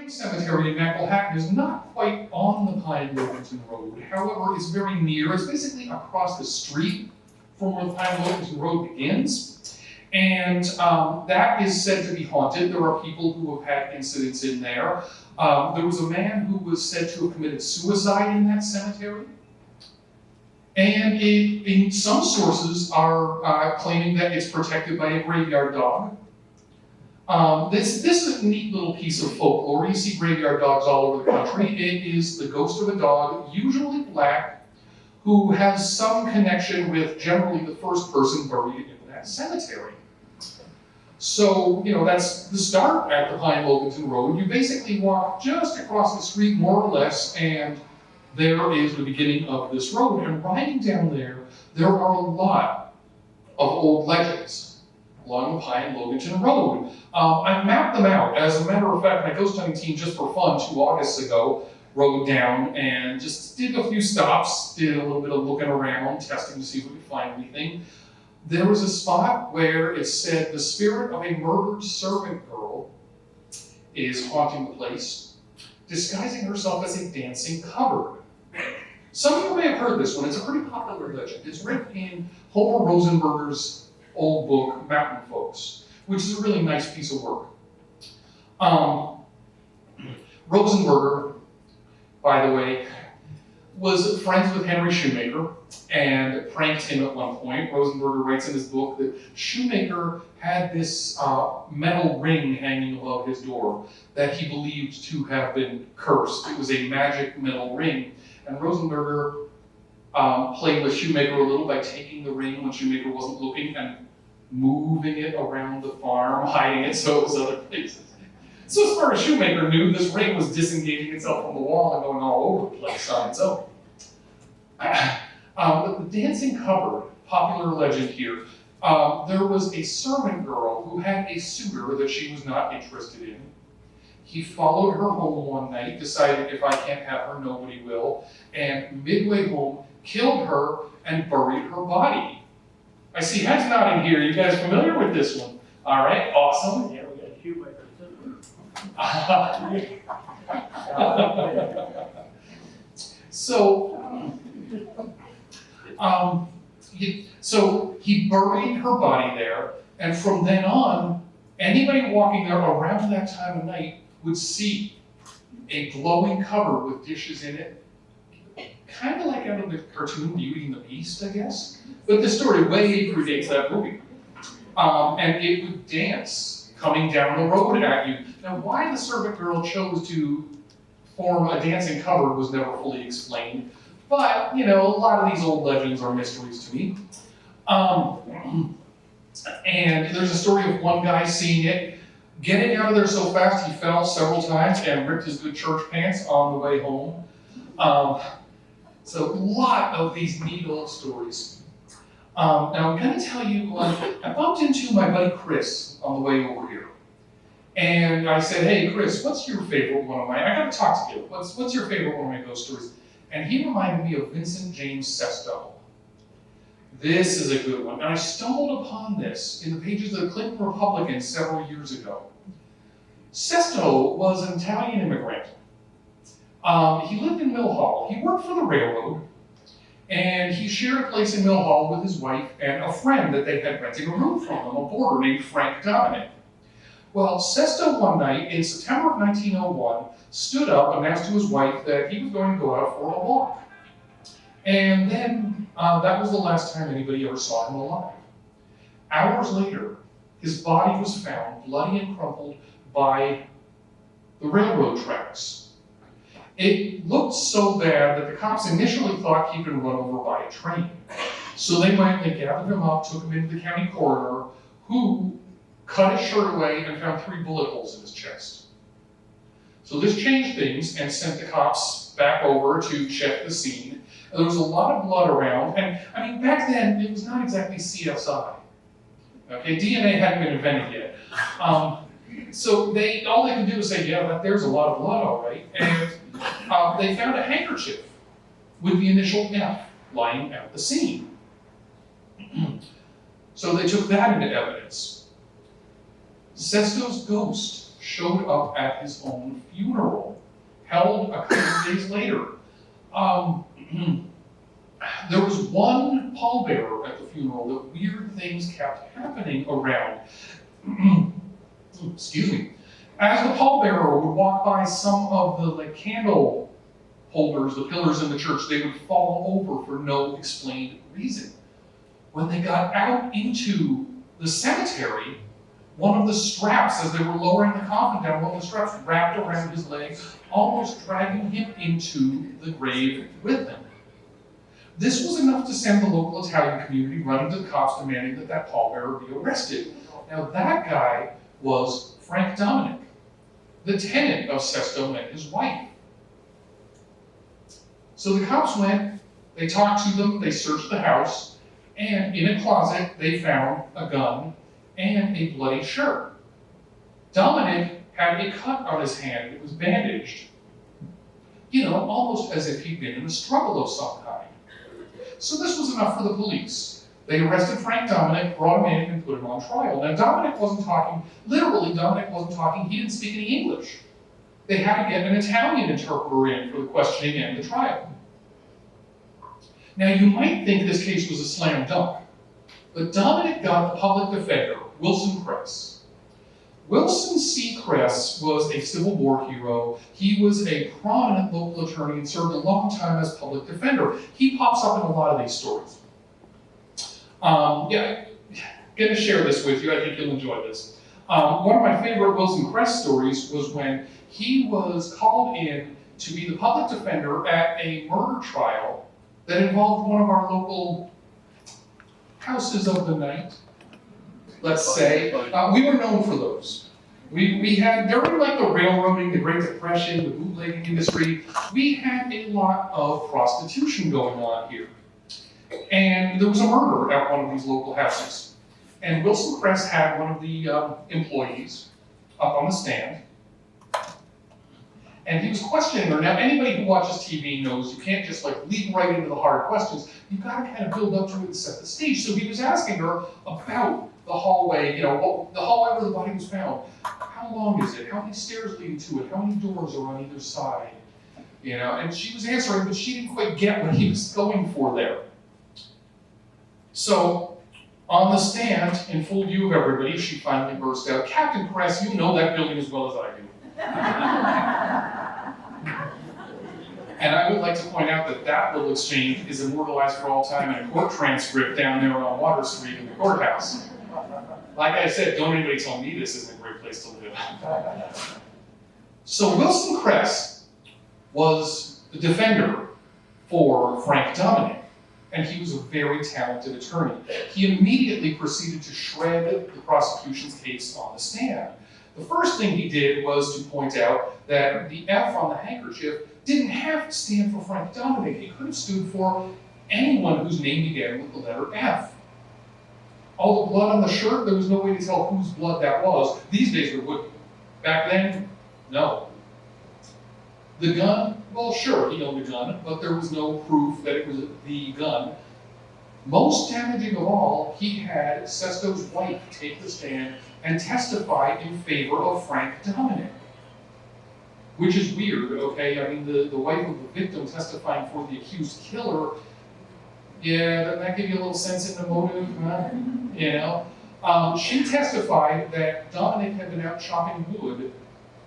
Cemetery in Manhattan is not quite on the Pine-Loganton Road. However, it's very near. It's basically across the street from where the Pine-Loganton Road begins. And that is said to be haunted. There are people who have had incidents in there. There was a man who was said to have committed suicide in that cemetery. And in some sources are claiming that it's protected by a graveyard dog. This is a neat little piece of folklore. You see graveyard dogs all over the country. It is the ghost of a dog, usually black, who has some connection with generally the first person buried in that cemetery. So, that's the start at the Pine-Loganton Road. You basically walk just across the street, more or less, and there is the beginning of this road. And riding down there are a lot of old legends along the Pine-Loganton Road. I mapped them out. As a matter of fact, my ghost hunting team, just for fun, 2 Augusts ago, rode down and just did a few stops, did a little bit of looking around, testing to see if we could find anything. There was a spot where it said the spirit of a murdered servant girl is haunting the place, disguising herself as a dancing cupboard. Some of you may have heard this one. It's a pretty popular legend. It's written in Homer Rosenberger's old book, Mountain Folks, which is a really nice piece of work. Rosenberger, by the way, was friends with Henry Shoemaker and pranked him at one point. Rosenberger writes in his book that Shoemaker had this metal ring hanging above his door that he believed to have been cursed. It was a magic metal ring. And Rosenberger played with Shoemaker a little by taking the ring when Shoemaker wasn't looking and moving it around the farm, hiding it so it was other places. So as far as Shoemaker knew, this ring was disengaging itself from the wall and going all over the place on its own. The dancing cupboard, popular legend here, there was a servant girl who had a suitor that she was not interested in. He followed her home one night, decided if I can't have her, nobody will, and midway home, killed her and buried her body. I see heads nodding here. You guys familiar with this one? All right, awesome. Yeah, we got Shoemaker too. So he buried her body there, and from then on, anybody walking there around that time of night would see a glowing cupboard with dishes in it, kind of like out of the cartoon Beauty and the Beast, I guess. But the story way predates that movie. And it would dance coming down the road at you. Now, why the servant girl chose to form a dancing cupboard was never fully explained. But, a lot of these old legends are mysteries to me. And there's a story of one guy seeing it, getting out of there so fast he fell several times and ripped his good church pants on the way home. So a lot of these neat old stories. Now I'm going to tell you one. I bumped into my buddy Chris on the way over here. And I said, hey Chris, what's your favorite one of I got to talk to you. What's your favorite one of my ghost stories? And he reminded me of Vincent James Sesto. This is a good one. And I stumbled upon this in the pages of the Clinton Republican several years ago. Sesto was an Italian immigrant. He lived in Mill Hall. He worked for the railroad, and he shared a place in Mill Hall with his wife and a friend that they had renting a room from him, a boarder named Frank Dominic. Well, Sesto one night in September of 1901 stood up, announced to his wife that he was going to go out for a walk. And then that was the last time anybody ever saw him alive. Hours later, his body was found, bloody and crumpled, by the railroad tracks. It looked so bad that the cops initially thought he'd been run over by a train. So they went and gathered him up, took him into the county coroner, who cut his shirt away and found 3 bullet holes in his chest. So this changed things and sent the cops back over to check the scene. And there was a lot of blood around, and I mean, back then, it was not exactly CSI. Okay, DNA hadn't been invented yet. So all they could do was say, yeah, there's a lot of blood, all right. And they found a handkerchief with the initial F lying at the scene. So they took that into evidence. Sesto's ghost showed up at his own funeral, held a couple of days later. There was one pallbearer at the funeral that weird things kept happening around. Excuse me. As the pallbearer would walk by some of the candle holders, the pillars in the church, they would fall over for no explained reason. When they got out into the cemetery, one of the straps, as they were lowering the coffin down, one of the straps wrapped around his leg, almost dragging him into the grave with him. This was enough to send the local Italian community running to the cops demanding that that pallbearer be arrested. Now that guy was Frank Dominic, the tenant of Sesto and his wife. So the cops went, they talked to them, they searched the house, and in a closet they found a gun and a bloody shirt. Dominic had a cut on his hand, it was bandaged. Almost as if he'd been in a struggle of some kind. So this was enough for the police. They arrested Frank Dominic, brought him in, and put him on trial. Now Dominic wasn't talking, he didn't speak any English. They had to get an Italian interpreter in for the questioning and the trial. Now you might think this case was a slam dunk, but Dominic got the public defender, Wilson Kress. Wilson C. Kress was a Civil War hero. He was a prominent local attorney and served a long time as public defender. He pops up in a lot of these stories. Going to share this with you. I think you'll enjoy this. One of my favorite Wilson Kress stories was when he was called in to be the public defender at a murder trial that involved one of our local houses of the night, let's say. We were known for those. We had, during the railroading, the Great Depression, the bootlegging industry, we had a lot of prostitution going on here. And there was a murder at one of these local houses. And Wilson Kress had one of the employees up on the stand. And he was questioning her. Now, anybody who watches TV knows you can't just leap right into the hard questions. You've got to kind of build up to it and set the stage. So he was asking her about the hallway, the hallway where the body was found. How long is it? How many stairs lead to it? How many doors are on either side? And she was answering, but she didn't quite get what he was going for there. So, on the stand, in full view of everybody, she finally burst out, "Captain Kress, you know that building as well as I do." And I would like to point out that little exchange is immortalized for all time in a court transcript down there on Water Street in the courthouse. Like I said, don't anybody tell me this isn't a great place to live. So Wilson Kress was the defender for Frank Dominic, and he was a very talented attorney. He immediately proceeded to shred the prosecution's case on the stand. The first thing he did was to point out that the F on the handkerchief didn't have to stand for Frank Dominic. It could have stood for anyone whose name began with the letter F. All the blood on the shirt, there was no way to tell whose blood that was. These days there would. Back then, no. The gun, well, sure, he owned a gun, but there was no proof that it was the gun. Most damaging of all, he had Sesto's wife take the stand and testify in favor of Frank Dominic. Which is weird, okay? I mean, the wife of the victim testifying for the accused killer, yeah, doesn't that give you a little sense in the motive, huh? She testified that Dominic had been out chopping wood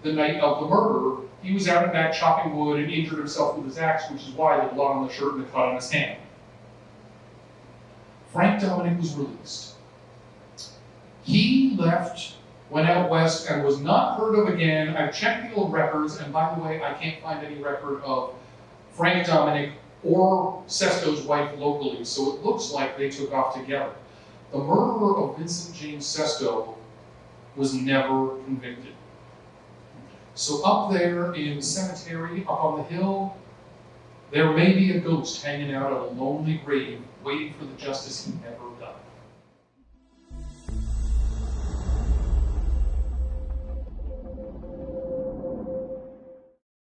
the night of the murder. He was out and back chopping wood and injured himself with his axe, which is why the blood on the shirt and the cut on his hand. Frank Dominic was released. He left, went out west, and was not heard of again. I checked the old records, and by the way, I can't find any record of Frank Dominic or Sesto's wife locally, so it looks like they took off together. The murderer of Vincent James Sesto was never convicted. So up there in the cemetery, up on the hill, there may be a ghost hanging out at a lonely grave, waiting for the justice he never got.